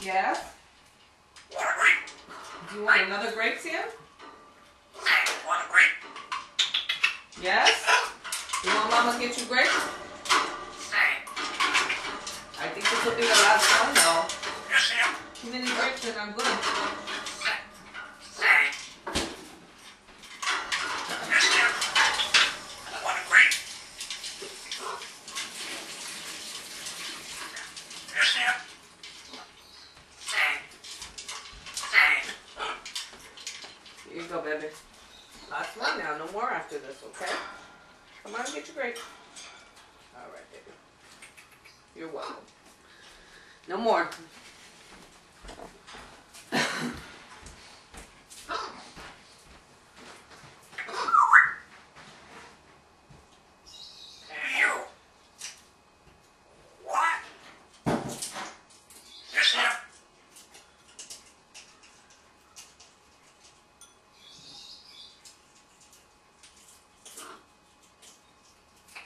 Yes? Want a grape? Do you want another grape, Sam? Want a grape? Yes? You want Mama to get you grapes? I think this will be the last one, though. Yes, Sam. Too many grapes and I'm good. Yes, Sam. Want a grape? Yes, Sam. Here you go, baby. Last one now. No more after this, okay? Come on, get your grape. All right, baby. You're welcome. No more.